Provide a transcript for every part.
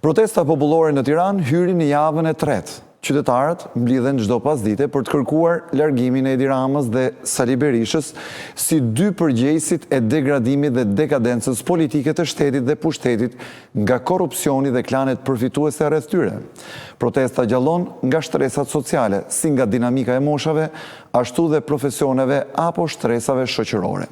Protesta popullore në Tiranë hyri në javën e tretë. Qytetarët mblidhen çdo pasdite për të kërkuar largimin e Edi Ramës dhe Sali Berishës si dy përgjegjësit e degradimit dhe dekadencës politike të shtetit dhe pushtetit nga korrupsioni dhe klanet përfituese rreth tyre. Protesta gjallon nga shtresat sociale, si nga dinamika e moshave, ashtu dhe profesioneve apo shtresave shoqërore.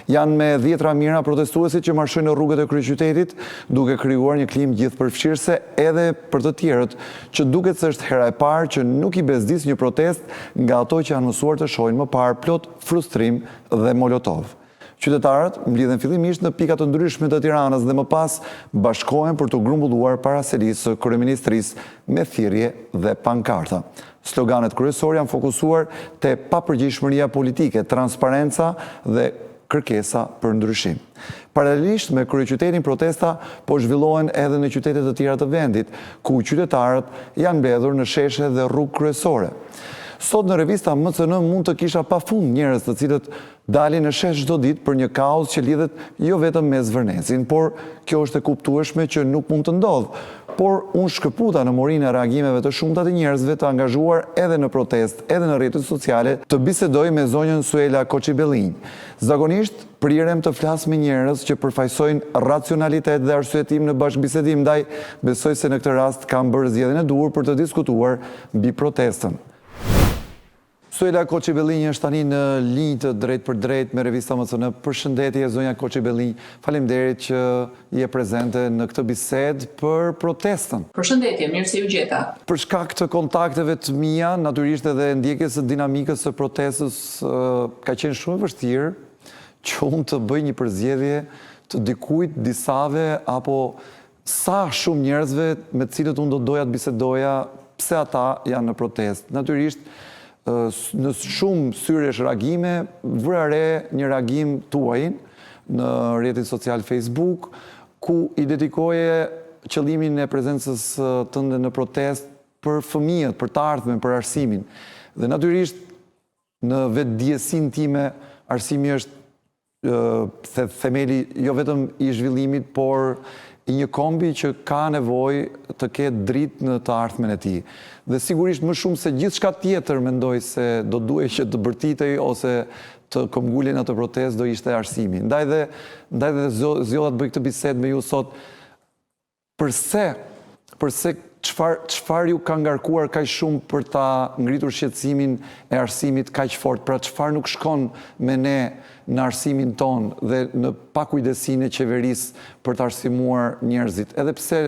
Janë me dhjetra mijëra protestuesit që marshojnë në rrugët e kryeqytetit, duke krijuar një klimë gjithëpërfshirëse edhe për të tjerët, që duket se është hera e parë që nuk i bezdis një protest nga ato që janë mësuar të shohin më parë plot frustrim dhe molotov. Qytetarët mblidhen fillimisht në pika të ndryshme të Tiranës dhe më pas bashkohen për të grumbulluar para selisë së kryeministrisë me thirrje dhe pankarta. Sloganet kryesor janë fokusuar te papërgjegjshmëria politike, transparenca dhe kërkesa për ndryshim. Paralelisht me kryeqytetin, protesta po zhvillohen edhe në qytete të tjera të vendit, ku qytetarët janë mbledhur në sheshe dhe rrugë kryesore. Sot në revista MCN mund të kisha pafund njerëz të cilët dalin në shesh çdo ditë për një kauzë që lidhet jo vetëm me zvërnesin, por kjo është e kuptueshme që nuk mund të ndodhë. Por unë shkëputa në morinë e reagimeve të shumta të njerëzve të angazhuar edhe në protest, edhe në rrjetet sociale, të bisedoj me zonjën Suela Koçibellinj. Zakonisht prirem të flas me njerëz që përfaqësojnë racionalitet dhe arsyetim në bashkëbisedim, ndaj besoj se në këtë rast kam bërë zgjedhjen e duhur për të diskutuar mbi protestën. Suela Koçibellinj është tani në linjë të drejt për drejt me revista MCN. Përshëndetje zonja Koçibellinj, faleminderit që je prezente në këtë bisedë për protestën. Përshëndetje, mirë se ju gjeta. Për shkak të kontakteve të mia, natyrisht edhe ndjekjes së dinamikës së protestës, ka qenë shumë e vështirë që unë të bëj një përzgjedhje të dikujt, disave apo sa shumë njerëzve me të cilët unë do doja të bisedoja pse ata janë në protestë. Natyrisht në shumë syresh reagime, vëra re një reagim tuaj në rrjetin social Facebook, ku i dedikoje qëllimin e prezencës tënde në protest për fëmijët, për të ardhmen, për arsimin. Dhe natyrisht në vetëdijesinë time, arsimi është themeli jo vetëm i zhvillimit, por i një kombi që ka nevojë të ketë dritë në të ardhmen e tij. Dhe sigurisht më shumë se gjithçka tjetër mendoj se do duhej që të bërtitej ose të këmbgulej në atë protestë do ishte arsimi. Ndaj dhe zgjodha të bëj këtë bisedë me ju sot. Përse çfarë ju ka ngarkuar kaq shumë për ta ngritur shqetësimin e arsimit kaq fort? Pra çfarë nuk shkon me ne në arsimin ton dhe në pakujdesinë e qeverisë për të arsimuar njerëzit? Edhe pse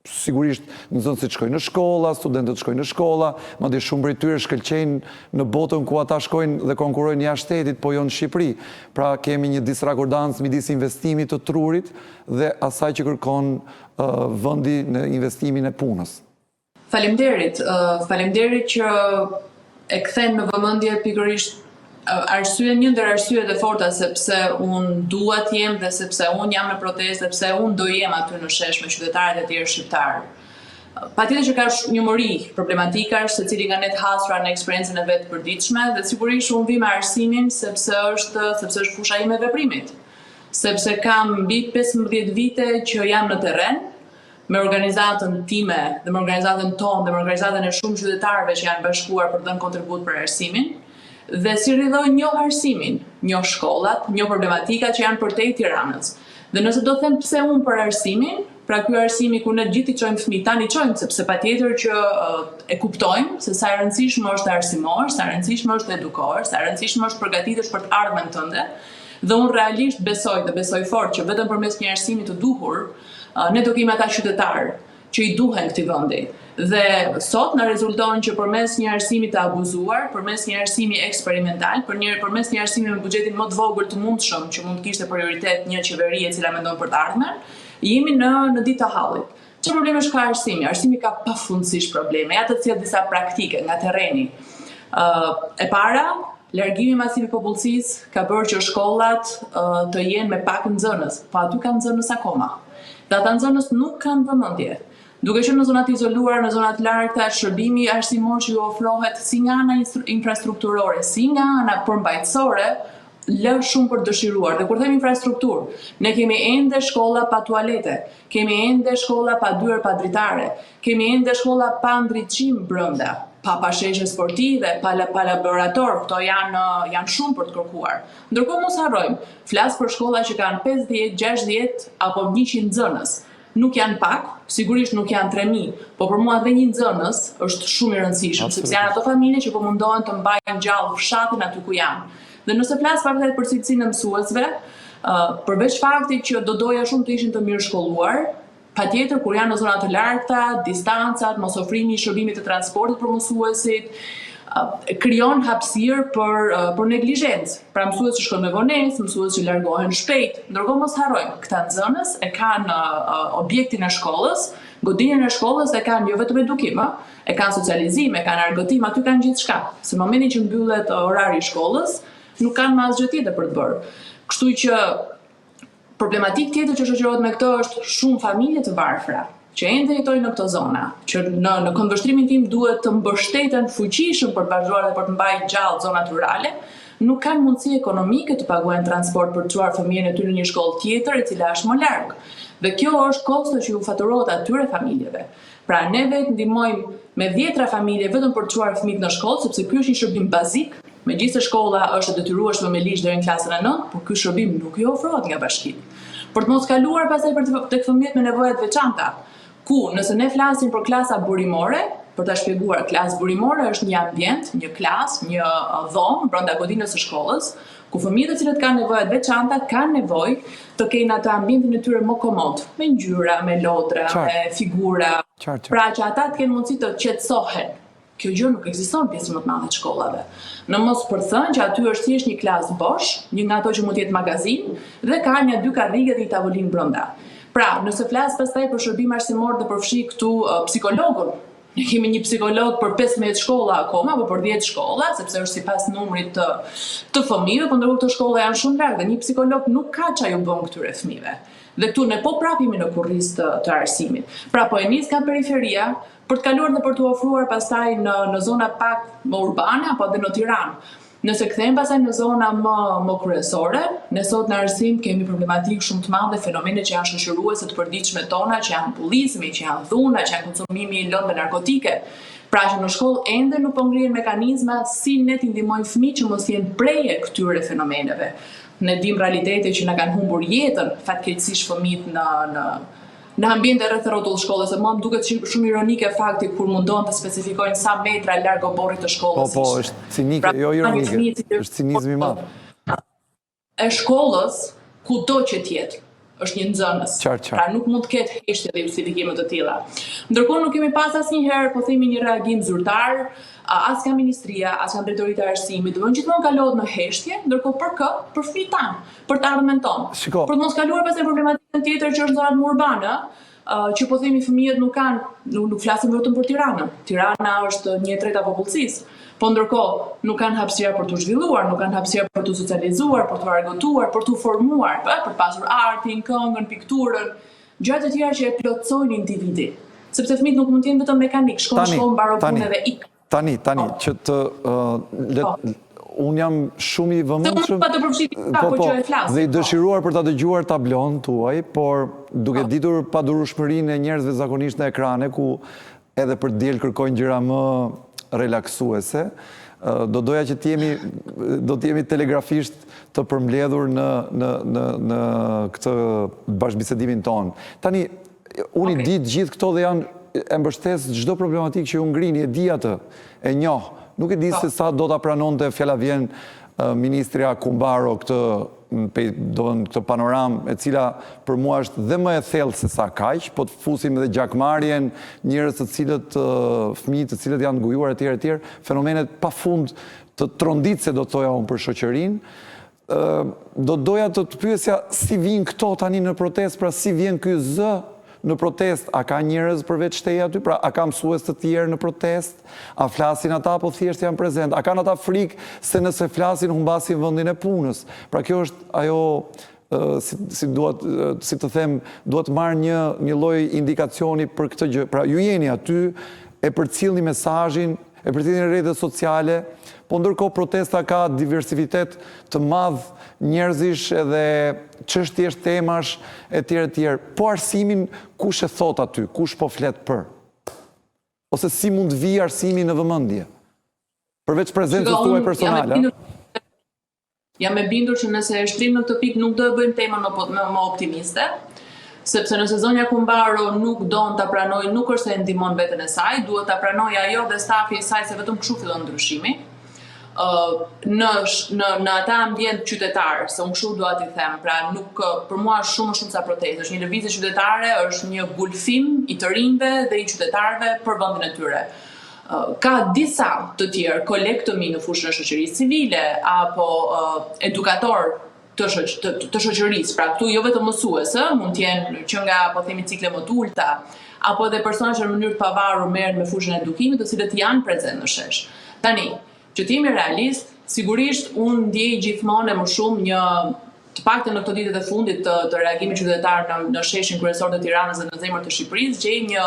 sigurisht nxënësit shkojnë në shkolla, studentët shkojnë në shkolla, madje shumë prej tyre shkëlqejnë në botën ku ata shkojnë dhe konkurrojnë jashtë shtetit, po jo në Shqipëri. Pra kemi një disrakordancë midis investimit të trurit dhe asaj që kërkon vendi në investimin e punës. Faleminderit që e kthen në vëmendje pikërisht një ndër arsyet e forta sepse unë dua të jem dhe sepse unë jam në protestë dhe pse unë do jem aty në shesh me qytetarët e tjerë shqiptar. Patjetër që ka njëmëri problematika, secili nga ne të hasura në eksperiencën e vet të përditshme dhe sigurisht unë vi me arsimin sepse është fusha ime e veprimit. Sepse kam mbi 15 vite që jam në terren me organizatën time dhe me organizatën tonë dhe me organizatën e shumë qytetarëve që janë bashkuar për të dhënë kontribut për arsimin. Dhe si rridhoj njoh arsimin, njoh shkollat, njoh problematikat që janë përtej Tiranës. Dhe nëse do them pse unë për arsimin, pra ky arsimi ku ne gjithë i çojmë fëmijë, tani çojmë sepse patjetër që e kuptojmë se sa e rëndësishme është të arsimohesh, sa e rëndësishme është të edukohesh, sa e rëndësishme është të përgatitesh për të ardhmen tënde. Dhe unë realisht besoj fort që vetëm përmes një arsimi të duhur, ne do kemi ata qytetarë që i duhen këtij vendi. Dhe sot na rezulton që përmes një arsimi të abuzuar, përmes një arsimi eksperimental, përmes një arsimi me buxhetin më të vogël të mundshëm që mund të kishte prioritet një qeveri e cila mendon për të ardhmen, jemi në ditë të hallit. Çfarë problemesh ka arsimi? Arsimi ka pafundësisht probleme, ja të cilat disa praktike nga terreni. E para, largimi masiv i popullsisë ka bërë që shkollat të jenë me pak nxënës, po aty kanë nxënës akoma. Dhe ata nxënës nuk kanë vëmendje. Duke qenë në zonat izoluara, në zonat largëta, shërbimi arsimor që ju ofrohet si nga ana infrastrukturore, si nga ana përmbajtësore, lë shumë për dëshiruar. Dhe kur them infrastrukturë, ne kemi ende shkolla pa tualete, kemi ende shkolla pa dyert pa dritare, kemi ende shkolla pa ndriçim brenda, pa pasheshe sportive, pa laborator, këto janë shumë për të kërkuar. Ndërkohë mos harrojmë, flas për shkolla që kanë 50, 60 apo 100 nxënës. Nuk janë pak, sigurisht nuk janë 3000, po për mua dhe një nxënës është shumë i rëndësishëm, sepse janë ato familje që po mundohen të mbajnë gjallë fshatin aty ku janë. Dhe nëse flas vërtet për cilësinë e mësuesve, përveç faktit që do doja shumë të ishin të mirë shkolluar, patjetër kur janë në zona të largta, distancat, mos ofrimi i shërbimit të transportit për mësuesit, krijon hapësirë për neglizhencë. Pra mësues që shkojnë me vonesë, mësues që largohen shpejt. Ndërkohë mos harrojmë, këta nxënës e kanë objektin e shkollës, godinën e shkollës e kanë jo vetëm edukim, e kanë socializim, e kanë argëtim, aty kanë gjithçka. Se në momentin që mbyllet orari i shkollës, nuk kanë më asgjë tjetër për të bërë. Kështu që problematik tjetër që shoqërohet me këtë është shumë familje të varfra, që ende jetojnë në këto zona, që në këndvështrimin tim duhet të mbështeten fuqishëm për të vazhduar dhe për të mbajtur gjallë zonat rurale, nuk kanë mundësi ekonomike të paguajnë transport për të çuar fëmijën e tyre në një shkollë tjetër e cila është më larg. Dhe kjo është kosto që ju faturohet atyre familjeve. Pra ne vetë ndihmojmë me 10 familje vetëm për të çuar fëmijët në shkollë, sepse ky është një shërbim bazik. Megjithëse shkolla është e detyrueshme me ligj deri në klasën e 9, por ky shërbim nuk ju ofrohet nga bashkia. Për të mos kaluar pastaj tek fëmijët me nevoja të veçanta, ku nëse ne flasim për klasa burimore, për ta shpjeguar, klasë burimore është një ambient, një klasë, një dhomë brenda godinës së shkollës, ku fëmijët të cilët kanë nevoja të veçanta kanë nevojë të kenë atë ambientin e tyre më komod, me ngjyra, me lodra, me figura, pra që ata të kenë mundësi të qetësohen. Kjo gjë nuk ekziston në pjesën më të madhe të shkollave. Në mos përthënë që aty është thjesht një klasë bosh, një nga ato që mund të jetë magazin, dhe ka një 2 karrige dhe një tavolinë brenda. Pra, nëse flas pastaj për shërbim arsimor dhe përfshi këtu psikologun, ne kemi një psikolog për 15 shkolla akoma, apo për 10 shkolla, sepse është sipas numrit të fëmijëve, por ndërkohë këto shkolla janë shumë larg dhe një psikolog nuk ka çfarë ju bën këtyre fëmijëve. Dhe këtu ne po prapimi në kurrizë të arsimit. Pra po e nis nga periferia për të kaluar dhe për të ofruar pastaj në zona pak më urbane apo edhe në Tiranë. Nëse kthehemi pastaj në zona më kryesore, ne sot në arsim kemi problematikë shumë të madhe, fenomene që janë shoqëruese të përditshme tona, që janë bullizmi, që janë dhuna, që janë konsumimi i lëndëve narkotike. Pra që në shkollë ende nuk po ngrihen mekanizma si ne t'i ndihmojmë fëmijët që mos jenë preje këtyre fenomeneve. Ne dim realitetet që na kanë humbur jetën fatkeqësisht fëmijët në ambiente rreth rrotull shkollës, e mua më duket shumë ironike fakti kur mundon të specifikojnë sa metra larg oborrit të shkollës. Po, është cinike, jo ironike, është cinizmi i madh. E shkollës, kudo që t'jetë, është një nxënës. Pra nuk mund të ketë heshtje dhe justifikime të tilla. Ndërkohë nuk kemi pas asnjëherë, po themi, një reagim zyrtar, as nga ministria, as nga drejtorita e arsimit, do gjithmonë kalohet në heshtje, ndërkohë për kë? Për fëmijët tanë, për të ardhmen tonë. Për të mos kaluar pastaj problematikën tjetër që është zonat më urbane, që po themi fëmijët nuk flasim vetëm për Tiranën. Tirana është 1/3 e popullsisë, po ndërkohë nuk kanë hapësira për të zhvilluar, nuk kanë hapësira për të socializuar, për të argëtuar, për të formuar, për pasur artin, këngën, pikturën, gjëra të tjera që e plotësojnë individin. Sepse fëmijët nuk mund të jenë vetëm mekanik, shkojnë shkollë, mbaro punën dhe ikën. Tani, që të... Unë jam shumë i vëmendshëm, dhe i dëshiruar për ta dëgjuar tablon tuaj, por duke ditur padurueshmërinë e njerëzve zakonisht në ekrane, ku edhe për diel kërkojnë gjëra më relaksuese, do doja që të jemi telegrafisht të përmbledhur në këtë bashkëbisedimin tonë. Tani, unë i di gjithë këto dhe janë e mbështes çdo problematikë që ju ngrini, e di atë, e njoh. Nuk e di se sa do ta pranonte, fjala vjen, ministrja Kumbaro këtë panoram, e cila për mua është dhe më e thellë se sa kaq, po të fusim edhe gjakmarrjen, njerëz të cilët fëmijë të cilët janë ngujuar etj, fenomenet pafund të tronditse do të thoja unë për shoqërinë. Do doja të pyesja si vijnë këto tani në protestë, pra si vjen ky zë në protest, a ka njerëz përveç teja aty, pra a ka mësues të tjerë në protest, a flasin ata apo thjesht janë prezent, a kanë ata frikë se nëse flasin humbasin vendin e punës. Pra kjo është ajo, si të them, duhet marrë një lloj indikacioni për këtë gjë. Pra ju jeni aty, e përcillni mesazhin, e përtitin rrjetet sociale, po ndërkohë protesta ka diversitet të madh njerëzish edhe çështjesh, temash e tjerë. Po arsimin kush e thot aty, kush po flet për? Ose si mund vi arsimi në vëmendje? Përveç prezencës tuaj personale. Jam e bindur që nëse e shtrim në këtë pikë nuk do e bëjmë temën më optimiste, sepse nëse zonja Kumbaro nuk don ta pranojë, nuk është se e ndihmon veten e saj, duhet ta pranojë ajo dhe stafi i saj se vetëm kështu fillon ndryshimi. Në ata ambient qytetar, se unë kështu dua t'i them, pra nuk për mua është shumë sa protestë, është një lëvizje qytetare, është një gulfim i të rinjve dhe i qytetarëve për vendin e tyre. Ka disa të tjerë kolegë të mi në fushën e shoqërisë civile apo edukator të shoqërisë, pra këtu jo vetëm mësuesë, mund të jenë që nga po themi cikle më të ulta, apo edhe persona që në mënyrë të pavarur merren me fushën e edukimit, të cilët janë prezent në shesh. Tani, që të jemi realist, sigurisht unë ndjej gjithmonë e më shumë një të paktën në këto ditët e fundit të reagimit qytetar në sheshin kryesor të Tiranës dhe në zemër të Shqipërisë, gjej një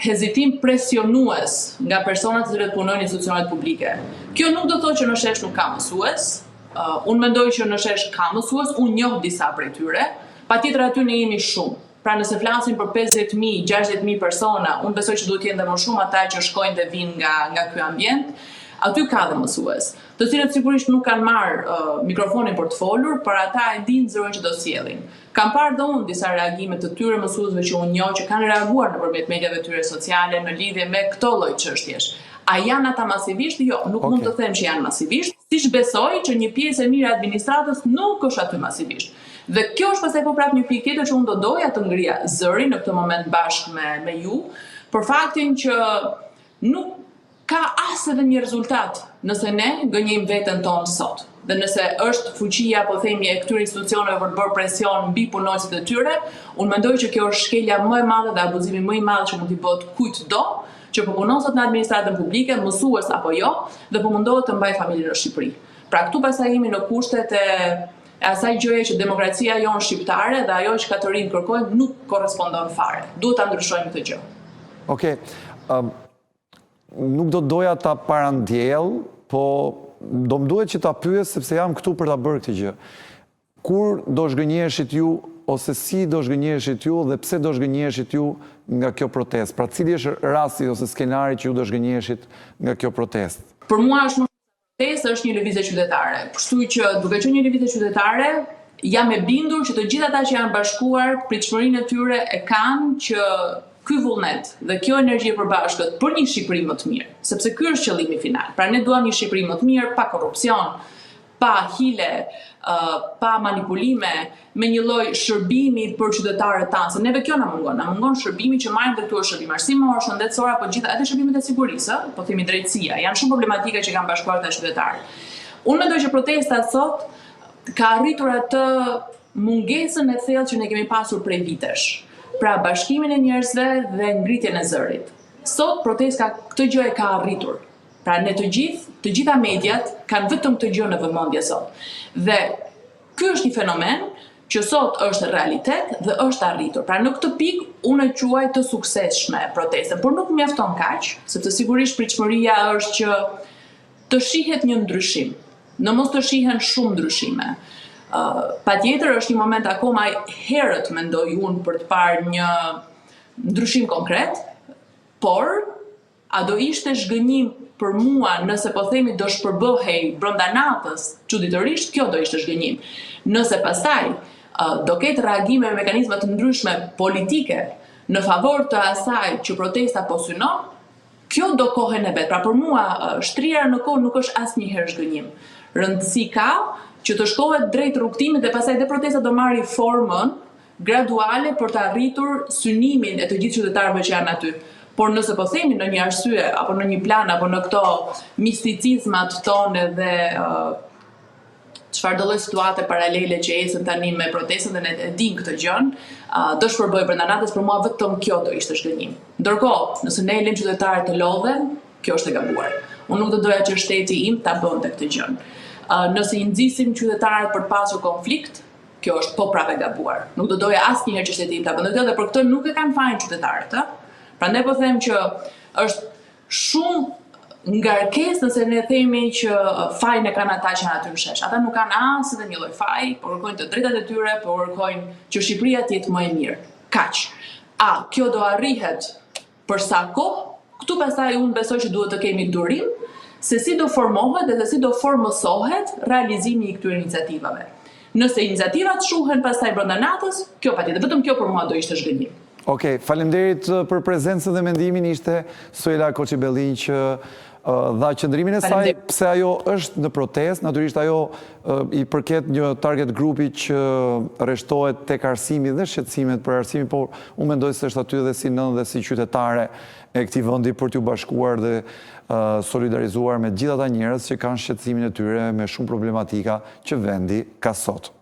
hezitim presionues nga personat të cilët punojnë në institucionet publike. Kjo nuk do të thotë që në shesh nuk ka mësues. Unë mendoj që në shesh ka mësues, unë njoh disa prej tyre, patjetër aty ne jemi shumë. Pra nëse flasim për 50.000, 60.000 persona, unë besoj që duhet jenë dhe më shumë ata që shkojnë dhe vinë nga ky ambient, aty ka dhe mësues, të cilët sigurisht nuk kanë marrë mikrofonin për të folur, por ata e dinë zërin që do sjellin. Kam parë dhe unë disa reagime të tyre mësuesve që unë njoh që kanë reaguar nëpërmjet mediave tyre sociale në lidhje me këto lloj çështjesh. A janë ata masivisht? Jo, nuk mund të them që janë masivisht, siç besoj që një pjesë e mirë e administratës nuk është aty masivisht. Dhe kjo është pastaj po prap një pikë tjetër që unë do doja të ngrija zërin në këtë moment bashkë me ju, për faktin që nuk ka as edhe një rezultat nëse ne gënjejmë veten tonë sot. Dhe nëse është fuqia, po themi, e këtyre institucioneve për të bërë presion mbi punonjësit e tyre, unë mendoj që kjo është shkelja më e madhe dhe abuzimi më i madh që mund t'i bëhet kujt do, që po punon sot në administratën publike, mësues apo jo, dhe po mundohet të mbajë familjen në Shqipëri. Pra këtu pastaj jemi në kushtet e asaj gjëje që demokracia jonë shqiptare dhe ajo që ka të rinë kërkojnë nuk korrespondon fare. Duhet ta ndryshojmë këtë gjë. Okej. Nuk do doja ta parandjell, po do më duhet që ta pyes sepse jam këtu për ta bërë këtë gjë. Kur do zhgënjeshit ju, ose si do zhgënjeshit ju dhe pse do zhgënjeshit ju nga kjo protestë? Pra cili është rasti ose skenari që ju do zhgënjeshit nga kjo protestë? Për mua është protestë, është një lëvizje qytetare. Kështu që duke qenë një lëvizje qytetare, jam e bindur që të gjithë ata që janë bashkuar, pritshmërinë e tyre e kanë që ky vullnet dhe kjo energji e përbashkët për një Shqipëri më të mirë, sepse ky është qëllimi final. Pra ne duam një Shqipëri më të mirë, pa korrupsion, pa hile, pa manipulime, me një lloj shërbimi për qytetarët tanë, se neve kjo na mungon shërbimi që marrin dhe këtu është shërbim arsimor, shëndetësor apo gjithë ato shërbimet e sigurisë, po themi drejtësia, janë shumë problematika që kanë bashkuar të qytetarët. Unë mendoj që protesta sot ka arritur atë mungesën e thellë që ne kemi pasur prej vitesh. Pra bashkimin e njerëzve dhe ngritjen e zërit. Sot protesta këtë gjë e ka arritur. Pra ne të gjitha mediat kanë vetëm këtë gjë në vëmendje sot. Dhe ky është një fenomen që sot është realitet dhe është arritur. Pra në këtë pikë unë e quaj të suksesshme protestën, por nuk mjafton kaq, sepse sigurisht pritshmëria është që të shihet një ndryshim, në mos të shihen shumë ndryshime. Patjetër është një moment akoma herët mendoj unë për të parë një ndryshim konkret, por a do ishte zhgënjim për mua nëse po themi do shpërbëhej brenda natës, çuditërisht kjo do ishte zhgënjim. Nëse pastaj do ketë reagime me mekanizma të ndryshme politike në favor të asaj që protesta po synon, kjo do kohën e vet. Pra për mua shtrira në kohë nuk është asnjëherë zhgënjim. Rëndësi ka që të shkohet drejt rrugtimit dhe pastaj dhe protesta do marrë formën graduale për të arritur synimin e të gjithë qytetarëve që janë aty. Por nëse po themi në një arsye apo në një plan apo në këto misticizmat tonë dhe çfarë do lloj situate paralele që ecën tani me protestën dhe ne e dim këtë gjën, do shpërbëj brenda natës, për mua vetëm kjo do ishte zhgënjim. Ndërkohë, nëse ne lëm qytetarët të lodhen, kjo është e gabuar. Unë nuk do doja që shteti im ta bënte këtë gjën. Nëse i nxisim qytetarët për të pasur konflikt, kjo është po prapë e gabuar. Nuk do doja asnjëherë që shteti im ta bënte këtë dhe për këtë nuk e kanë fajin qytetarët, Prandaj po them që është shumë ngarkesë nëse ne themi që fajin e kanë ata që janë aty në shesh. Ata nuk kanë as edhe një lloj faji, por kërkojnë të drejtat e tyre, por kërkojnë që Shqipëria të jetë më e mirë. Kaq. A kjo do arrihet për sa kohë? Këtu pastaj unë besoj që duhet të kemi durim se si do formohet dhe si do formësohet realizimi i këtyre iniciativave. Nëse iniciativat shuhen pastaj brenda natës, kjo patjetër, vetëm kjo për mua do ishte zhgënjim. Okej, faleminderit për prezencën dhe mendimin, ishte Suela Koçibellin që dha qëndrimin e saj, pse ajo është në protest, natyrisht ajo i përket një target grupi që rreshtohet tek arsimi dhe shqetësimet për arsimin, por unë mendoj se është aty dhe si nën dhe si qytetare e këtij vendi për t'u bashkuar dhe solidarizuar me gjithë ata njerëz që kanë shqetësimin e tyre me shumë problematika që vendi ka sot.